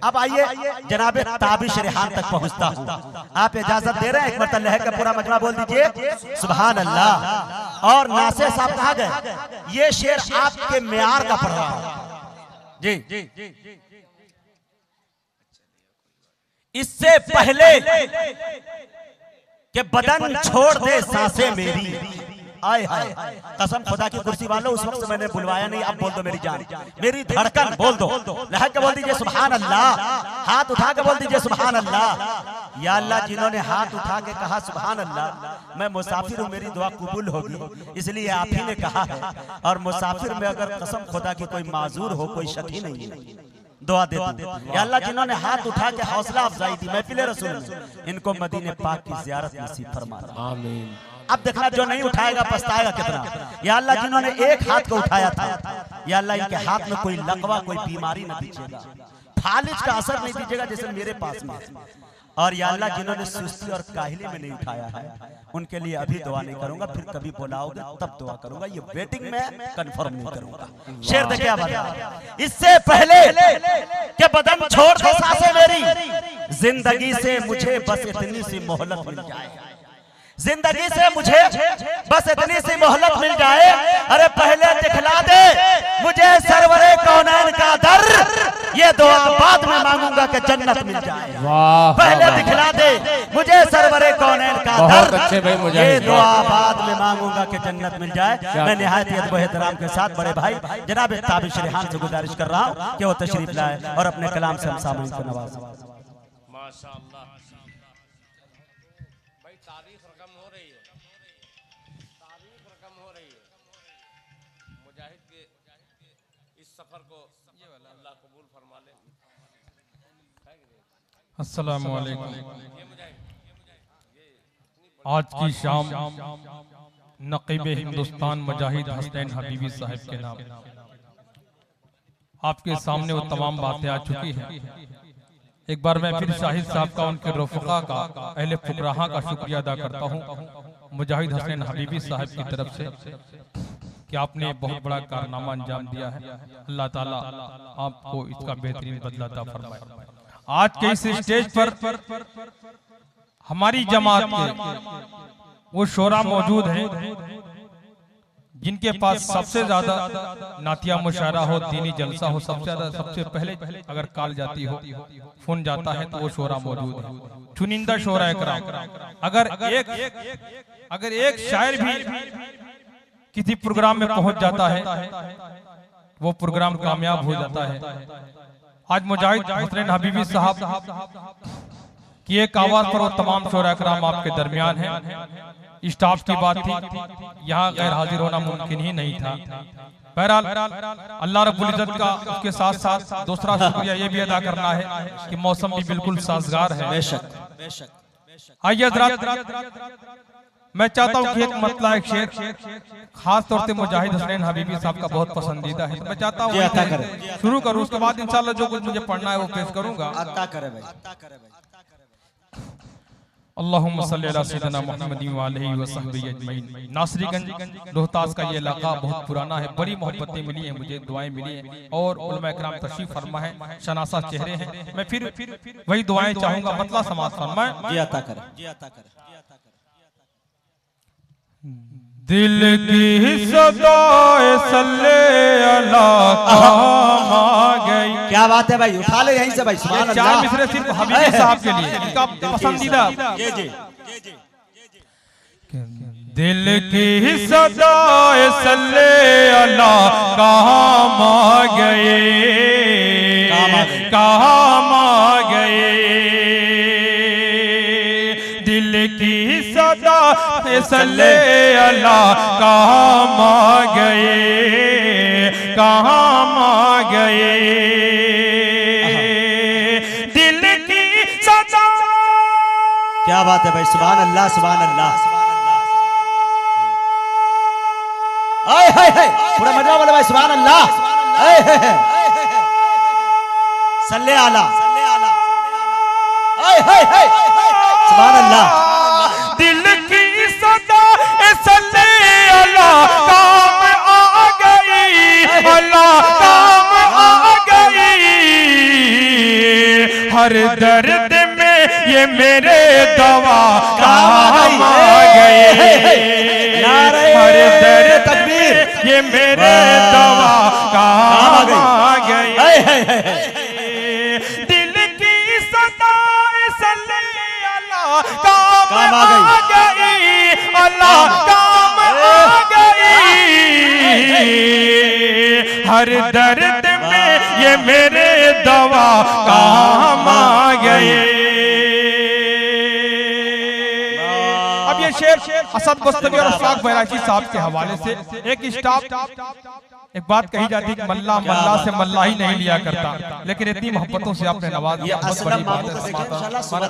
अब आइए जनाब ताबिश रेहान तक पहुंचता हूँ। आप इजाजत दे रहे हैं? एक बार लहर का पूरा मजमा बोल दीजिए सुभान अल्लाह। और नासिर साहब कहाँ गए? ये शेर आपके मेयार का पढ़ रहा है जी। इससे पहले कि बदन छोड़ दे सांसें मेरी, आए हाय कसम खुदा की कुर्सी वालों, उस वक्त मैंने बुलवाया नहीं, अब बोल दो मेरी जान, मेरी धड़कन, बोल दो, लहक के बोल दीजिए सुभान अल्लाह, हाथ उठा के बोल दीजिए सुभान अल्लाह। या अल्लाह, जिन्होंने हाथ उठा के कहा सुभान अल्लाह, मैं मुसाफिर हूँ, मेरी दुआ कबूल होगी, इसलिए आप ही ने कहा है। और मुसाफिर में अगर कसम खुदा की कोई माजूर हो, कोई शक ही नहीं है, दुआ दे दो। या अल्लाह, जिन्होंने हाथ उठा के हौसला अफजाई दी महफिल रसूल में, इनको मदीने पाक की ज़ियारत नसीब फरमा। आमीन। अब देखना जो नहीं उठाएगा पछताएगा कितना। या अल्लाह, जिन्होंने एक हाथ को उठाया था, या अल्लाह इनके हाथ में कोई लकवा, कोई बीमारी न दीजिएगा, फालिज का असर नहीं दीजिएगा जैसे मेरे पास में। और या अल्लाह, जिन्होंने सुस्ती और काहिली में नहीं उठाया है, उनके लिए अभी दुआ नहीं करूंगा, फिर कभी बुलाओगे तब दुआ करूंगा, ये वेटिंग में कंफर्म नहीं करूंगा। शेर देखिए आप, इससे पहले कि बदन छोड़ दे सांसें मेरी, जिंदगी से मुझे बस इतनी सी मोहलत मिल जाए, जिंदगी से मुझे बस इतनी सी मोहलत मिल जाए। अरे पहले दिखला दे मुझे सरवरे कौनैन का दर, ये दुआ बाद में मांगूंगा कि जन्नत मिल जाए। पहले दिखला दे मुझे सरवरे कौनैन का दर, ये दुआ बाद में मांगूंगा कि जन्नत मिल जाए। मैं निहायत अदब एहतराम के साथ बड़े भाई जनाब ताबिश रेहान से गुजारिश कर रहा हूँ कि वो तशरीफ लाए और अपने कलाम से हम सामईन को नवाजें। माशाअल्लाह भाई, तारीख रकम हो रही है, तारीख रकम हो रही है। मुजाहिद के इस सफर को अल्लाह कबूल फरमा ले। अस्सलामु अलैकुम। आज की शाम नक़ीब हिंदुस्तान मुजाहिद हसनैन हबीबी साहब के नाम आपके सामने वो तमाम बातें आ चुकी हैं। एक बार मैं फिर शाहिद साहब का, उनके रफ़क़ा का, अहले फुक़राहा का शुक्रिया अदा करता हूँ मुजाहिद हसनैन हबीबी साहब की तरफ से कि आपने बहुत बड़ा कारनामा अंजाम दिया है। अल्लाह ताला आपको इसका बेहतरीन बदला अता फरमाए। आज के इस स्टेज पर हमारी जमात के वो शोरा मौजूद हैं जिनके पास सबसे ज्यादा नातिया मुशायरा हो, दीनी जलसा हो, सबसे ज्यादा सबसे पहले अगर कॉल जाती हो, फोन जाता है तो वो शोरा मौजूद है, चुनिंदा शोरा इकराम। अगर एक शायर भी किसी प्रोग्राम में पहुंच जाता है, वो प्रोग्राम कामयाब हो जाता है। आज मुजाहिद हसनैन हबीबी साहब की एक आवाज पर वो तमाम शोरा इकराम आपके दरमियान है। स्टाफ की बात थी, यहाँ गैर हाजिर होना मुमकिन ही नहीं था। बहरहाल अल्लाह रब्बुल इज्जत का उसके साथ साथ दूसरा शुक्रिया ये भी अदा करना है कि मौसम भी बिल्कुल साजगार है। आइए मैं चाहता हूँ कि एक मतला एक शेर खास तौर से मुजाहिद हसनैन हबीबी साहब का बहुत पसंदीदा है, तो मैं चाहता हूँ शुरू करूँ, उसके बाद इंशाल्लाह जो कुछ मुझे पढ़ना है वो पेश करूंगा। अल्लाहुम्मा सल्ली अला सय्यिदिना मुहम्मदिन व आलिहि व सहबिहि अजमईन। नासरीगंज रोहतास का ये इलाका बहुत पुराना है, बड़ी मोहब्बतें मिली हैं मुझे, दुआएं मिली हैं और उलमा इकराम तशरीफ फरमा है, शनासा चेहरे हैं। मैं फिर वही दुआएं चाहूंगा, मतला समाअत फरमाए। दिल की सदाए सल्ले अला काम आ गई। क्या बात है भाई, उठा ले यहीं से भाई, सुभान अल्लाह। चार मिसरे सिर्फ हबीबी साहब के लिए, इनका पसंदीदा। दिल की सदाए सल्ले अला काम आ गए, काम आ गए। दिल की सदा सल्ले अला काम आ गए, काम आ गए। दिल की सदा। क्या बात है भाई, सुभान अल्लाह, सुभान अल्लाह। आए हाय हाय, पूरा मजा वाला भाई, सुभान अल्लाह। आए हाय सल्ले आला, आए हाय हाय, सुभान अल्लाह। दिल की सदा सल्ले अला काम आ गई, अल्लाह काम आ गई। हर दर्द में ये मेरे दवा काम आ गए, हर दर्द में ये मेरे दवा काम आ गए। दिल की सदाएं सल्ले अल्लाह काम आ गई, अल्लाह काम आ गई। हर दर्द में ये मेरे दवा काम आ गए। अब ये शेर असद बस्तवी और अशफाक बैराची साहब के हवाले से एक एक बात कही जाती है कि मल्ला मल्ला से मल्ला ही नहीं लिया करता, लेकिन इतनी मोहब्बतों से आपने नवाज दिया, बहुत बड़ी बात है।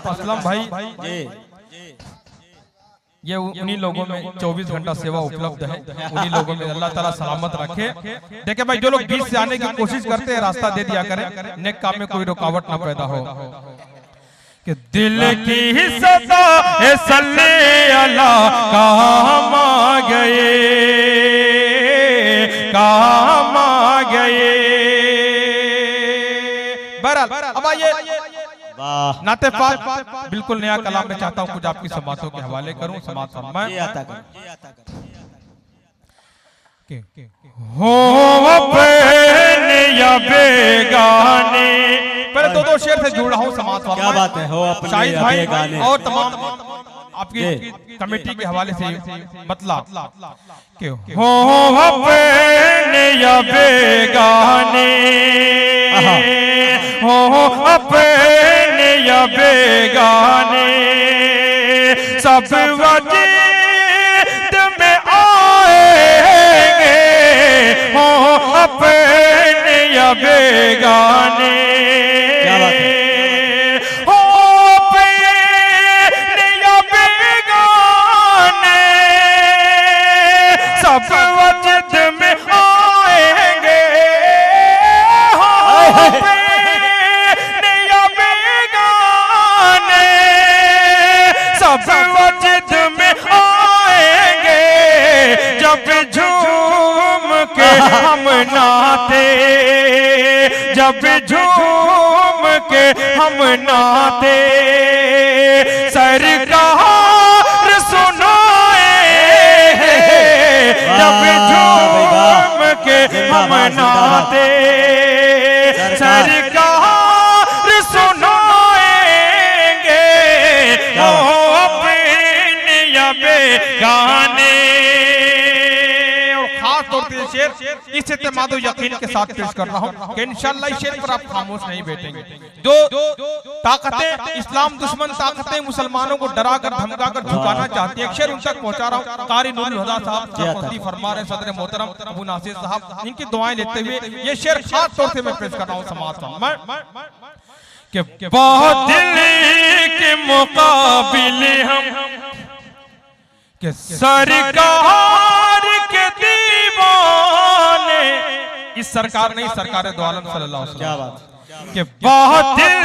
असलम भाई ये उन्हीं लोगों में 24 घंटा सेवा उपलब्ध है, उन्हीं लोगों में अल्लाह ताला सलामत रखे। देखिए भाई, जो लोग बीच से आने की कोशिश करते हैं रास्ता दे दिया करें, नेक काम में कोई रुकावट ना पैदा हो। कि दिल की सदा सल्ले अल्लाह काम आ गए, काम आ गए। बहरहाल अब आइए नाते पाक, बिल्कुल नया कलाम में चाहता हूँ कुछ आपकी समातों के हवाले करूं। समात फरमाएं। हो अपने या बेगाने, पहले दो शेर से जुड़ रहा हूँ। समात फरमाएं। क्या बात है, हो अपने या बेगाने और तमाम आपकी कमेटी के हवाले से मतलब कि हो अपने या बेगाने, हो अपने या बेगाने, सब वजद में आएंगे। हो अपने या बेगाने, क्या बात है, हो अपने या बेगाने, सब वजद में आएंगे। हो सब वजद में आएंगे, जब झूम के हम नाते, जब झूम के हम नाते, सरकार सुनाए, जब झूम के हम नाते, सरकार सुनाएंगे। हो अपने या बेगाने। और खास तौर पे शेर इस इत्मीनान यकीन के साथ पेश कर रहा हूँ कि इंशाअल्लाह इस शेर पर आप खामोश नहीं बैठेंगे। जो ताकतें, इस्लाम दुश्मन ताकतें मुसलमानों को डरा कर धमका कर झुकाना चाहती है, एक शेर उन तक पहुंचा रहा हूँ। कारी नूरुल हुदा साहब फरमा रहे, सदर मोहतरम अबू नासिर साहब, इनकी दुआएं लेते हुए ये शेर खास तौर से मैं पेश कर रहा हूँ। समाज कि बहुत दिल के मुकाबिले हम कि सरकार के दीवाने, इस सरकार नहीं, सरकार दो आलम सल्लल्लाहु अलैहि वसल्लम। क्या बात कि बहुत दिल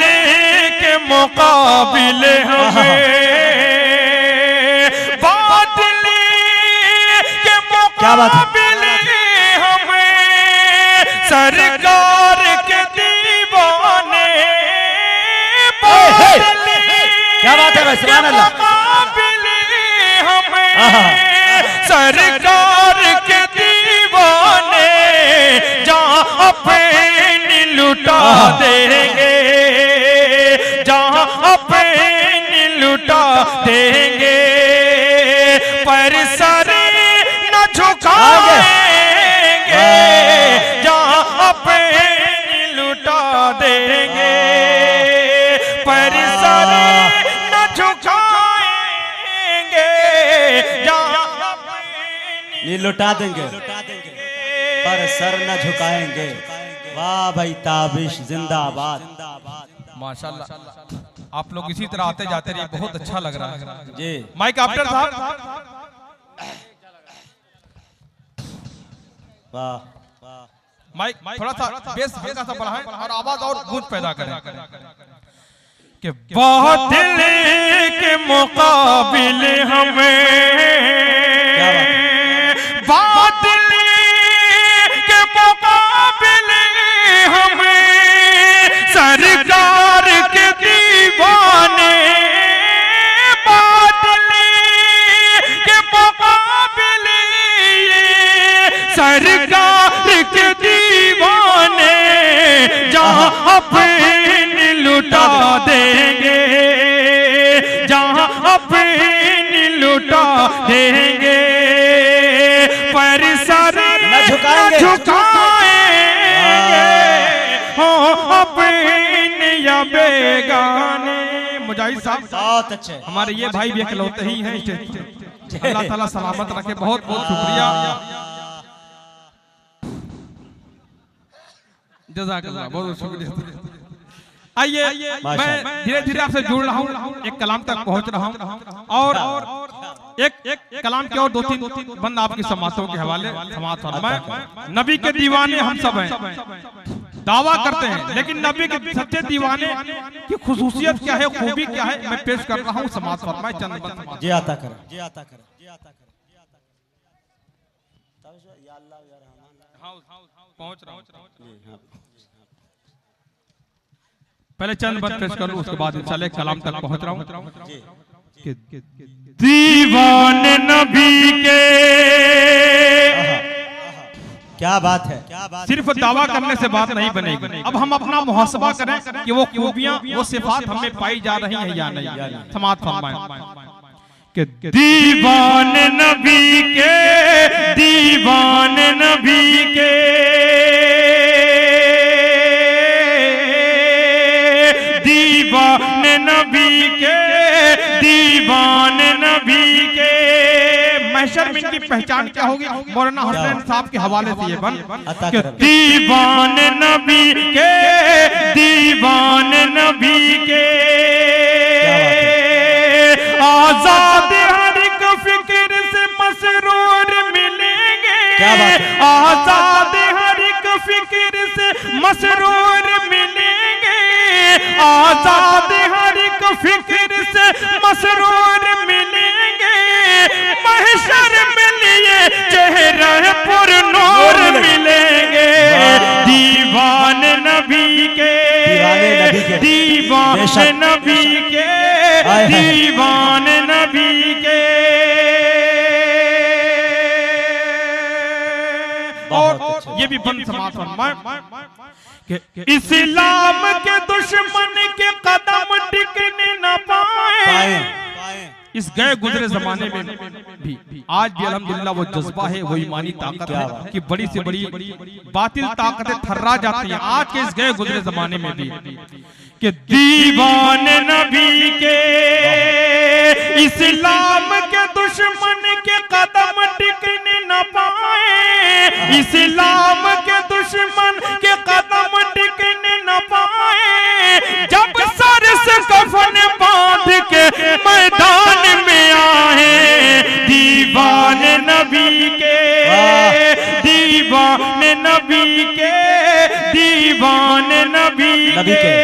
के मुकाबिले हमें, बहुत दिल के मुकाबिले हमें, सरकार के दीवाने। क्या बात है, सुभान अल्लाह। सरकार के दीवाने जहाँ अपनी लुटा देंगे, जहाँ अपनी लुटा देंगे, पर सर न झुकाएंगे, जहाँ अपनी लुटा देंगे, पर सर न झुकाएंगे, लुटा देंगे पर सर न झुकाएंगे। वाह भाई, ताबिश जिंदाबाद। माशाल्लाह, आप लोग इसी तरह आते जाते रहिए, बहुत अच्छा लग रहा है जी। माइक आफ्टर साहब, वाह, माइक थोड़ा सा बेस हल्का सा बढ़ाएं और आवाज और गूंज पैदा करें कि बहुत दिल के मुकाबिले हमें, बहुत दिल के मुकाबिले हमें, सरकार के लुटा देंगे, जहां अपनी लुटा देंगे, पर सर न झुकाएंगे हो अपने या बेगाने। मुजाहिद साहब बहुत अच्छे, हमारे ये भाई भी इकलौते ही हैं। अल्लाह ताला सलामत रखे, बहुत बहुत शुक्रिया, जज़ाकल्लाह, बहुत शुक्रिया। आइए मैं धीरे धीरे आपसे जुड़ रहा हूँ, एक कलाम तक पहुँच रहा हूँ, और एक कलाम के और दो तीन बंद आपकी समातों के हवाले समात फरमाएं। नबी के दीवाने हम सब हैं, दावा करते हैं, लेकिन नबी के सच्चे दीवाने की खुसूसियत क्या है, खूबी क्या है, मैं पेश कर रहा हूँ। समात फरमाएं चंद बंद। जी आता कर, जी आता कर, जी आता कर, या अल्लाह या रहमान, पहुँच रहा हूँ। पहले चंद बंद पेश कर लूं, उसके बाद इंशाल्लाह कलाम तक पहुंच रहा हूं। दीवाने नबी के, क्या बात है, सिर्फ दावा करने से बात नहीं बनेगी। अब हम अपना मुहासबा करें कि वो खूबियां, वो सिफात हमें पाई जा रही हैं या नहीं। समात फरमाएं कि दीवाने नबी के, दीवाने नबी के, दीवाने नबी के, दीवाने नबी के। महशर में इनकी पहचान क्या होगी? मौलाना हुसैन साहब के हवाले से ये बन कि दीवाने नबी के, दीवाने नबी के, आजाद हर एक फिक्र से मसरूर मिलेंगे, आजाद हर एक फिक्र से मसरूर मिलेंगे, आजाद हर एक फिक्र से मसरूर मिलेंगे, महशर में लिए चेहरे पर नूर मिलेंगे। दीवाने नबी के, दीवाने नबी के, दीवाने नबी के। और ये भी बंद समात फरमाएं कि इस्लाम के दुश्मन के कदम टिकने न पाए। इस गए गुजरे जमाने में भी आज भी अल्हम्दुलिल्लाह वो जज्बा है, वो ईमानी ताकत है कि बड़ी से बड़ी बातिल ताकतें थर्रा जाती हैं। आज के इस गए गुजरे जमाने में भी कि दीवाने नबी के, इस्लाम के दुश्मन के कदम टिकने न पाए, इस्लाम के दुश्मन के कदम टिकने न पाए। जब सर से कफन बांध के मैदान में आए, दीवाने नबी के, दीवाने नबी के, दीवाने नबी के।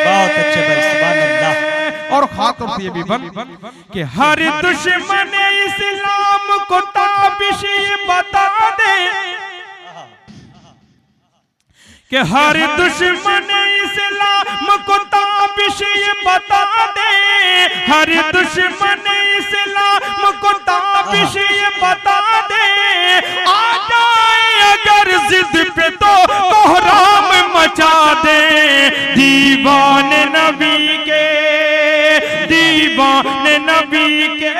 बहुत अच्छे भाई, सुभान अल्लाह। और खातर से ये भी बन कि हर दुश्मन इस्लाम को ताबिश बता दे, कि हर दुश्मन इस्लाम को ताबिश बता दे, हर दुश्मन इस्लाम को ताबिश बता दे। आ जाए अगर जिद पे तो कोहराम मचा दे। दीवाने नबी के, दीवाने नबी के,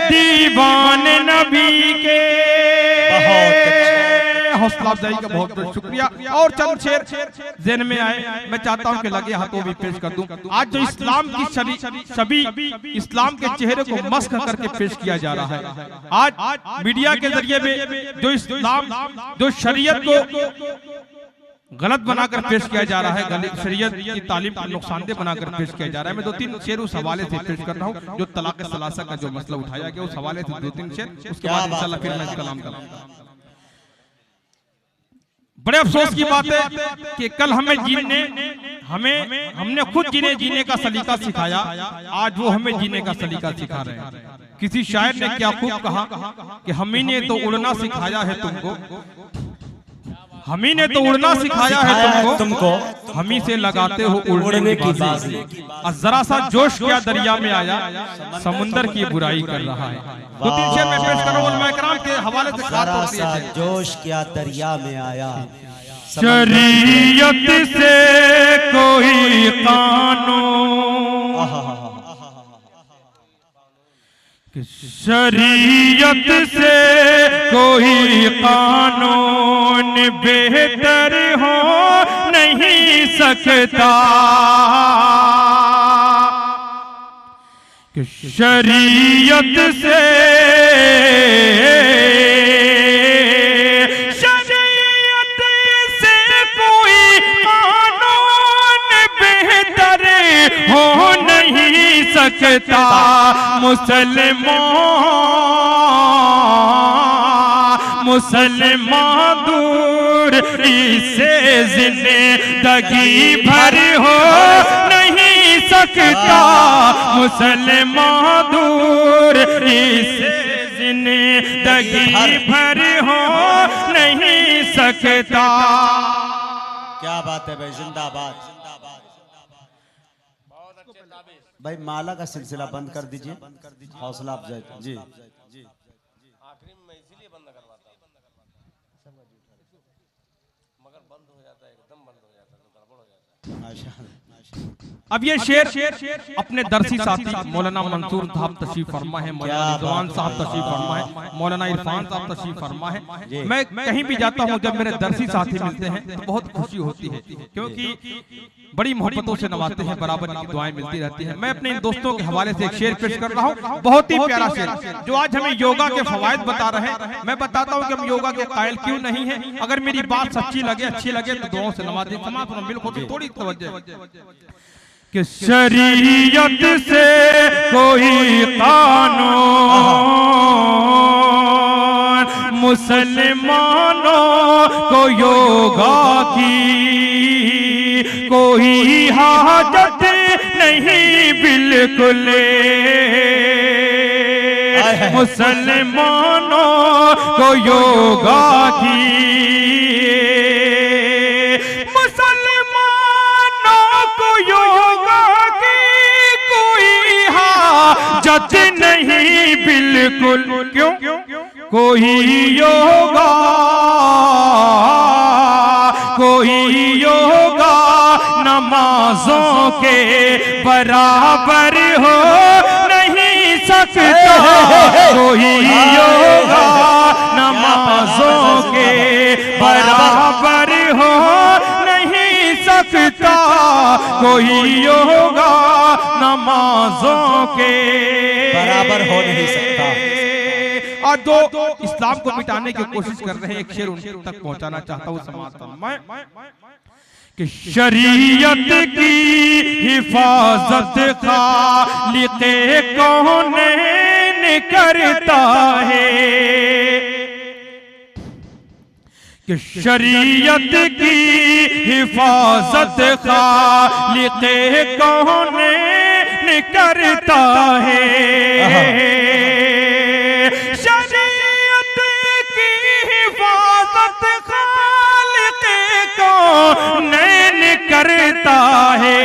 दीवाने नबी के। हौसला अफजाई का बहुत बहुत शुक्रिया। और चंद शेर ज़हन में आए, मैं चाहता हूं कि लगे हाथों भी पेश कर दूं। आज जो इस्लाम की छवि, इस्लाम के चेहरे को मस्ख करके पेश किया जा रहा है। आज मीडिया के जरिए में जो इस्लाम, जो शरीयत को गलत बनाकर पेश किया जा रहा है, शरीयत की तालीम को नुकसानदेह बनाकर पेश किया जा रहा है। मैं दो तीन शेर उस हवाले से पेश कर रहा हूँ, जो तलाक़ सलासा का जो मसला उठाया गया उस हवाले से दो तीन शेर, उसके बाद इंशाल्लाह फिर मैं कलाम करूंगा। बड़े अफसोस की बात है कि कल हमने खुद जीने का सलीका सिखाया, आज वो हमें जीने का सलीका सिखा रहे हैं। किसी शायर ने क्या खूब कहा कि हमी ने तो उड़ना सिखाया है तुमको, हमी ने तो उड़ना सिखाया है तुमको, हमी से लगाते हो उड़ने की बाजी। और जरा सा जोश क्या दरिया में आया, समुंदर की बुराई कर रहा है। दो तीन शेर में पेश करो उलमाए किराम के हवाले से। जरा सा जोश क्या दरिया में आया, शरीयत से कोई कानून, शरीयत से कोई कानून बेहतर हो नहीं सकता, कि शरीयत से कोई कानून बेहतर हो नहीं सकता। मुसलमान दूर इससे जिंदगी भर हो नहीं सकता, मुसलमान दूर इससे जिंदगी भर हो नहीं सकता। क्या बात है भाई, जिंदाबाद। बहुत अच्छे ताबीज। भाई माला का सिलसिला बंद कर दीजिए, हौसला अफजाई जी। आखिरी में मैं इसीलिए बंद करवाता हूँ, मगर बंद हो जाता है, एकदम बंद हो जाता है तो गड़बड़ हो जाता है। माशाअल्लाह। अब ये शेर अपने दरसी साथी मौलाना मंसूर साहब तशरीफ फरमा है, मौलाना रिजवान साहब तशरीफ फरमा है, मौलाना इरफान साहब तशरीफ फरमा है। मैं कहीं भी जाता हूँ, जब मेरे दरसी साथी मिलते हैं तो बहुत खुशी होती है, क्योंकि बड़ी मोहब्बतों से नवाजते हैं, बराबर की दुआएं मिलती रहती हैं। मैं अपने इन दोस्तों के हवाले से एक शेर पेश कर रहा हूँ, बहुत ही प्यारा शेर, जो आज हमें योगा के फवायद बता रहे हैं। मैं बताता हूँ कि हम योगा के कायल क्यों नहीं है। अगर मेरी बात सच्ची लगे, अच्छी लगे तो दुआओं से नवाजें। समाज बिल्कुल थोड़ी तवज्जो, कि शरीयत से कोई कानून मुसलमानों को योगा की कोई हाजत नहीं बिल्कुल, मुसलमानों को योगा की जत नहीं बिल्कुल। क्यों? कोई योगा नमाजों के बराबर हो नहीं सकता, कोई योगा नमाजों के बराबर हो नहीं सकता, कोई योगा नमाजों के बराबर हो नहीं सकता। और जो इस्लाम को मिटाने की कोशिश कर रहे हैं, एक शेर उनके तक पहुंचाना चाहता हूं समाज में, कि शरीयत की हिफाजत खालिक़े कौनैन करता है, कि शरीयत की हिफाजत खालिक़े कौनैन करता है, शरीयत की हिफाजत खालिक़े कौनैन करता है।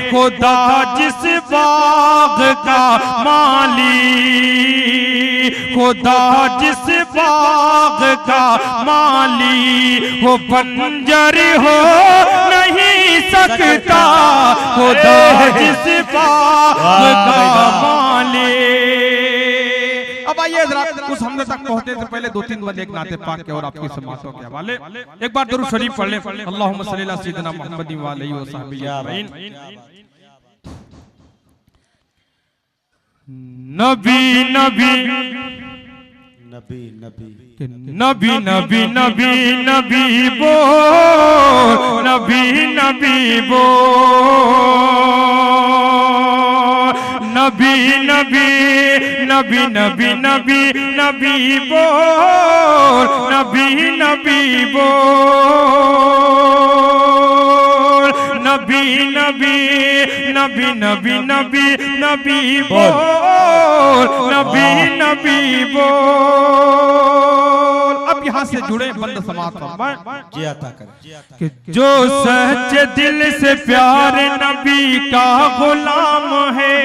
खुदा जिस बाग का माली, खुदा जिस बाग का माली वो बंजर हो नहीं सकता, खुदा जिस बाग का माली। अब आइए जरा उस हमले तक पहुंचने से पहले दो तीन बंदे एक नाते पाक के और आपकी समातों के हवाले एक बार दुरूद शरीफ पढ़ लें। अल्लाहुम्मा सल्ली अला सय्यिदिना मुहम्मद व आलिहि व सहबिहि अजमईन। नबी नबी नबी नबी नबी नबी नबी नबी बोल, नबी नबी बोल, नबी नबी नबी नबी नबी नबी बोल, नबी नबी बोल, नबी नबी नबी नबी नबी नबी बोल, नबी नबी बोल। अब यहाँ से जुड़े बंद समाप्त जी अता कर कि जो सच्चे दिल से प्यारे नबी का गुलाम है,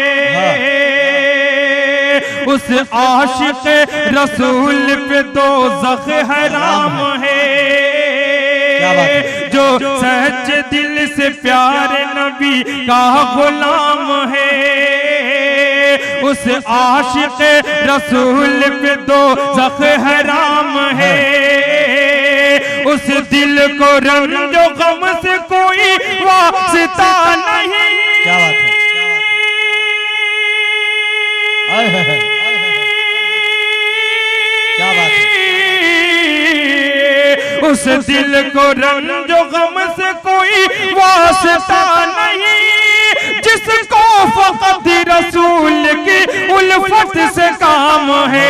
उस आशिक रसूल पे दोज़ख हराम है। जो सच्चे दिल से प्यारे का गुलाम है, उस आशिक रसूल पे दोज़ख हराम है, उस दिल को रंजो गम से कोई वास्ता नहीं। क्या बात है, क्या बात है। उस दिल को रंजो गम से कोई वास्ता नहीं, जिसको फकत रसूल की उल्फत से काम है।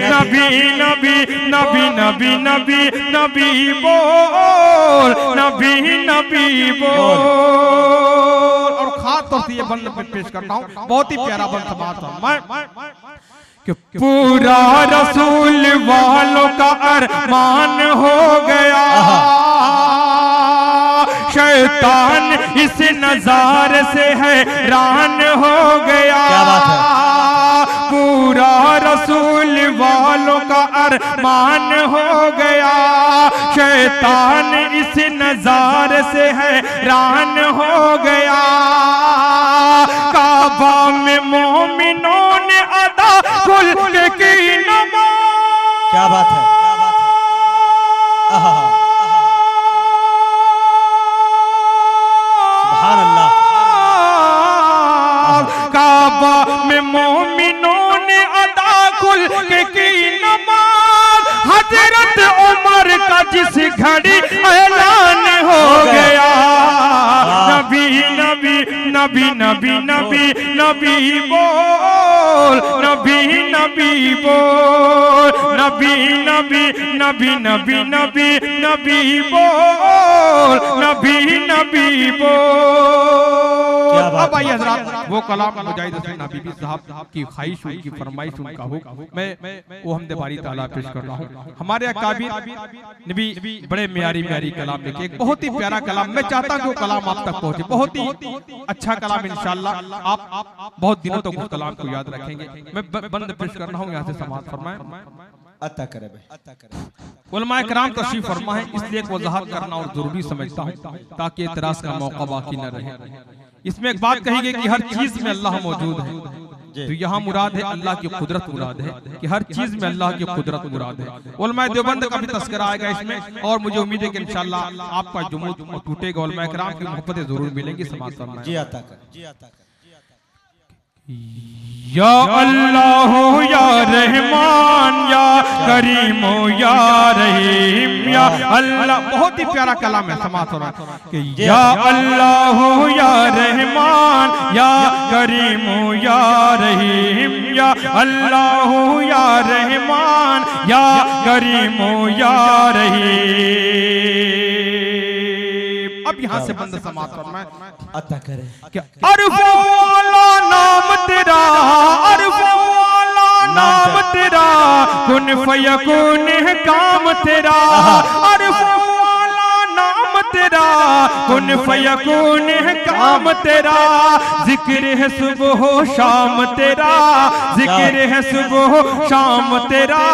नबी नबी नबी नबी नबी नबी बोल, नबी नबी बोल। और खास तौर से ये बंद पेश करता हूँ, बहुत ही प्यारा बंद समाज मैं कि पूरा रसूल वालों का अरमान हो गया, शैतान इस नजारे से हैरान हो गया। क्या बात है। पूरा रसूल वालों का अरमान हो गया, शैतान इस नजारे से हैरान हो गया। काबा में मोमिनों ने अदा कुल की नमाज। क्या बात है, क्या बात है। सुभान अल्लाह। काबा में मोमिनों ने अदा कुल की नमाज। हजरत उमर का जिस घड़ी ऐलान हो गया, नबी नबी नबी नबी नबी नबी बोल, नबी नबी बोल, नबी नबी नबी नबी नबी नबी बोल, नबी नबी बोल। अब आइए हज़रात, वो कलाम मुजाहिद हसन हबीबी साहब की ख्वाहिश, उनकी फरमाइश, उनका हुक्म मैं वो हमदे बारी ताला पेश कर रहा हूँ। हमारे अकाबिर ने भी बड़े म्यारी म्यारी कलाम लिखे, एक बहुत ही प्यारा कलाम। मैं चाहता हूँ कि वो कलाम आप तक पहुँचे, बहुत ही अच्छा कलाम। इंशाअल्लाह आप बहुत दिनों तक उस कलाम को याद रखेंगे। मैं बंद पेश कर रहा हूँ, यहाँ से समाअत फरमाएं। अता करे भाई, अता करे। उलमाए किराम तशरीफ फरमा है, इसलिए एक वजाहत करना और जरूरी समझता हूँ ताकि एतराज का मौका बाकी न रहे। इसमें एक बात कही गई कि हर चीज में अल्लाह मौजूद है, तो यहाँ मुराद है अल्लाह की कुदरत मुराद है, कि हर चीज में अल्लाह की कुदरत मुराद है। उलमाए देवबंद का भी तस्करा आएगा इसमें, और मुझे उम्मीद है कि इंशाअल्लाह आपका जुमूद टूटेगा, उलमाए किराम की मोहब्बतें जरूर मिलेंगी। समाज फरमाएं। जी अता कर, जी अता कर। या अल्लाह या रहमान या करीम या रहीम, या अल्लाह। बहुत ही प्यारा कलाम है, समाअत कि या अल्लाह या रहमान या करीम या रहीम, या अल्लाह या रहमान या करीम या रहीम। अब यहाँ से बंद समाअत फरमाएं। अता करे। क्या अरफ़ वाला नाम तेरा, अरफ़ वाला नाम तेरा, कुन फयकून है काम तेरा। अरफ़ वाला नाम तेरा, कुन फयकून है काम तेरा। जिक्र है सुबह शाम तेरा, जिक्र है सुबह शाम तेरा।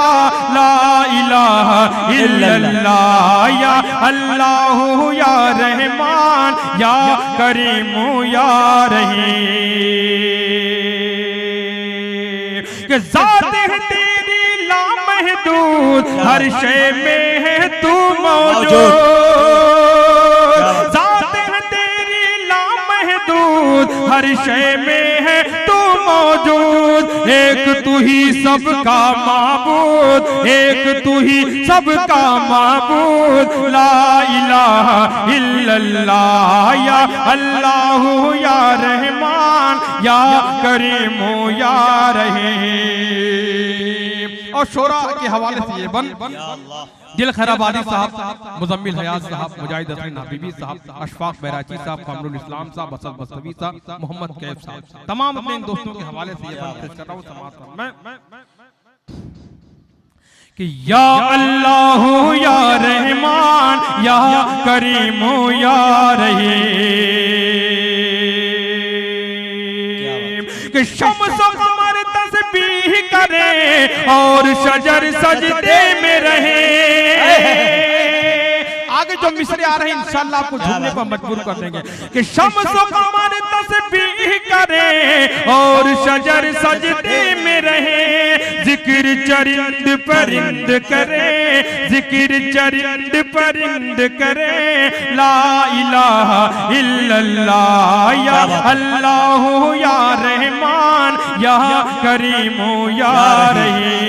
ला इलाहा इल्लल्लाह या अल्लाह या रहमान या करीम या रहीम। कि ज़ात है तेरी लामहदूद, हर शय में है तू मौजूद। ज़ात है तेरी लामहदूद, हर शय में है तू मौजूद। एक तू ही सबका माबूद, एक तू ही सबका माबूद। ला इलाहा इल्लल्लाह या अल्लाह या रहमान या करीम या रहीम। और शोरा के हवाले से ये बन दिल खैराबादी साहब, मुजम्मिल हयात साहब, मुजाहिद हसन हबीबी साहब, अशफाक बैराची साहब, कामरुल इस्लाम साहब, असद बस्तवी साहब, मोहम्मद कैफ साहब, तमाम अपने दोस्तों के हवाले से ये बंद पेश कर रहा हूँ। समाअत मैं कि या अल्लाह या रहमान या करीम या रहीम। कि शम्स कमर तस्बीह करे और शजर सजदे में रहे। आगे जो मिसरे आ रहे हैं इंशाअल्लाह आपको झूमने पर मजबूर कर देंगे कि शम्स व कमर तस्बीह करे और शजर सजदे में रहे, जिक्र चरिंद परिंद करे, जिक्र चरिंद परिंद करे, ला इलाहा इल्लल्लाह या अल्लाह या रहमान या करीम या रहीम।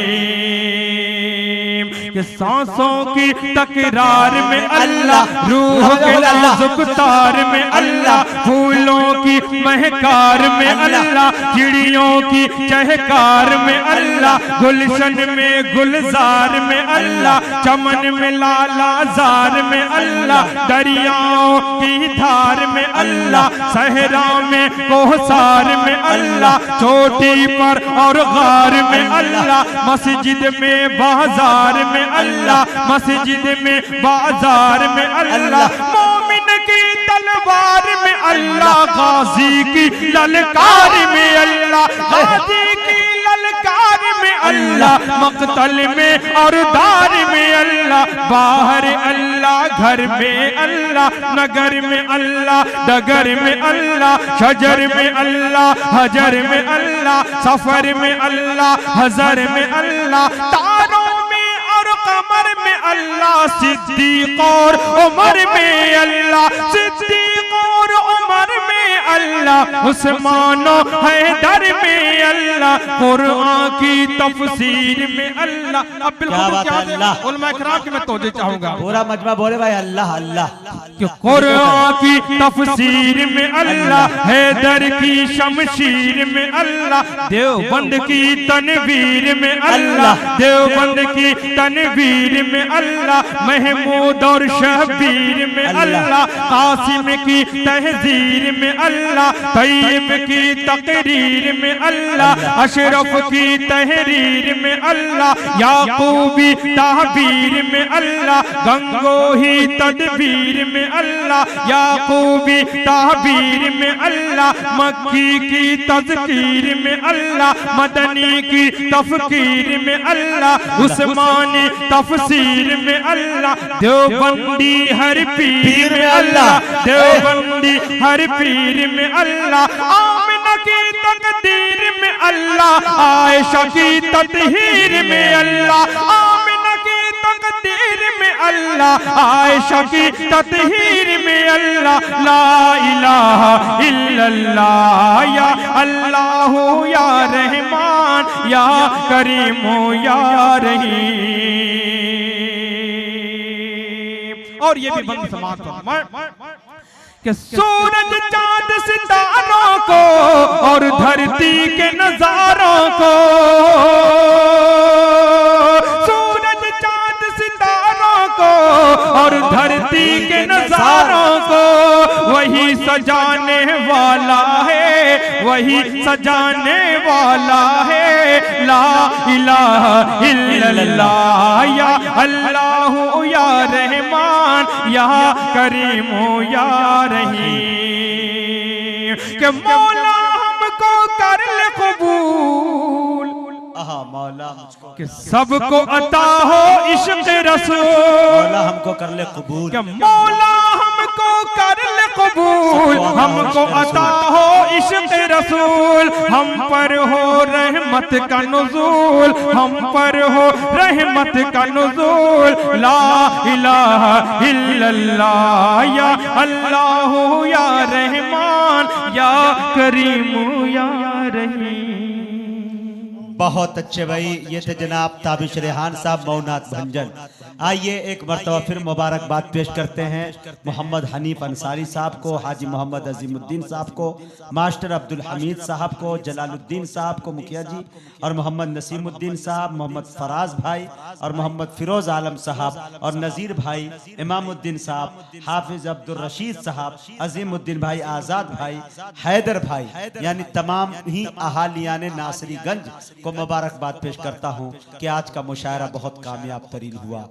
कि सांसों की तकरार में अल्लाह, रूह के नाजुक तार में अल्लाह, फूलों की महकार में अल्लाह, चिड़ियों की चहकार में अल्लाह, गुलशन में गुलजार में अल्लाह, चमन में लालाजार में अल्लाह, दरियाओं की धार में अल्लाह, सहरा में कोहसार में अल्लाह, चोटी पर और गार में अल्लाह, मस्जिद में बाजार में अल्लाह, मस्जिद में बाजार में अल्लाह, मोमिन की तलवार में अल्लाह, गाजी की ललकार में अल्लाह, गाजी की ललकार में अल्लाह, मक्तल में और दार में अल्लाह, बाहर अल्लाह, घर में अल्लाह, नगर में अल्लाह, डगर में अल्लाह, शजर में अल्लाह, हजर में अल्लाह, सफर में अल्लाह, हजर में अल्लाह, तारों कमर में अल्लाह, सिद्दीक और उमर में अल्लाह, सिद्दीक और उमर में अल्लाह, उस्मान और हैदर में अल्लाह, कुरान की तफसीर में अल्लाह। अब बिल्कुल क्या उलमा इकराम की मैं तोजह चाहूंगा, पूरा मजमा बोले भाई अल्लाह अल्लाह। कि कुरान की तफसीर में अल्लाह, हैदर की शमशीर में अल्लाह, देवबंद की तनवीर में अल्लाह, देवबंद की तनवीर में अल्लाह, महमूद और शहबीर में अल्लाह, कासिम की तहजीर में अल्लाह, तैयब की तकरीर में अल्लाह, अशरफ की तहरीर में अल्लाह, याकूबी तहबीर में अल्लाह, गंगोही तदबीर में अल्लाह, याकूबी तहबीर में अल्लाह, मक्की की तज़कीर में अल्लाह, मदनी की तफकीर में अल्लाह, उस्मानी तफसीर में अल्लाह, देवबंदी हर पीर में अल्लाह, देवबंदी हर पीर में अल्लाह, आमिना की तकदीर में अल्लाह, आयशा की ततहीर में अल्लाह, आमिना की तकदीर में अल्लाह, आयशा की ततहीर में अल्लाह, ला इलाहा इल्लल्लाह या अल्लाह या रहमान या करीम या रहीम। और ये भी बंद समाप्त हो कि सूरज चांद सितारों को और धरती के नजारों को, सूरज चांद सितारों को और धरती के नजारों को, वही सजाने वाला है, वही सजाने वाला है, ला इलाहा इल्लल्लाह या अल्लाह या रहमान या करीम या रहीम। कि मौला हमको कर ले कबूल, मौला मुझको कि सबको अता हो इश्क रसूल, मौला हमको कर ले कबूल, कि मौला हमको कर ले कबूल, हमको अता हो इश्क रसूल, हम पर हो रहमत का नुज़ूल, हम पर हो रहमत का नुज़ूल, ला इलाहा इल्लल्लाह या अल्लाह या रहमान या करीम या रहीम। बहुत अच्छे भाई, ये थे जनाब ताबिश रेहान साहब मौनाथ भंजन। आइए एक मरतबा फिर मुबारकबाद पेश करते हैं मोहम्मद हनीफ अंसारी साहब को, हाजी मोहम्मद अजीमुद्दीन साहब को, मास्टर अब्दुल हमीद साहब को, जलालुद्दीन साहब को मुखिया जी, और मोहम्मद नसीमुद्दीन साहब, मोहम्मद फराज भाई और मोहम्मद फिरोज आलम साहब और नज़ीर भाई, इमामुद्दीन साहब, हाफिज अब्दुल रशीद साहब, अजीमुद्दीन भाई, आज़ाद भाई, हैदर भाई, यानी तमाम ही अहालियान नासरीगंज को मुबारकबाद पेश करता हूँ कि आज का मुशायरा बहुत कामयाब तरीन हुआ।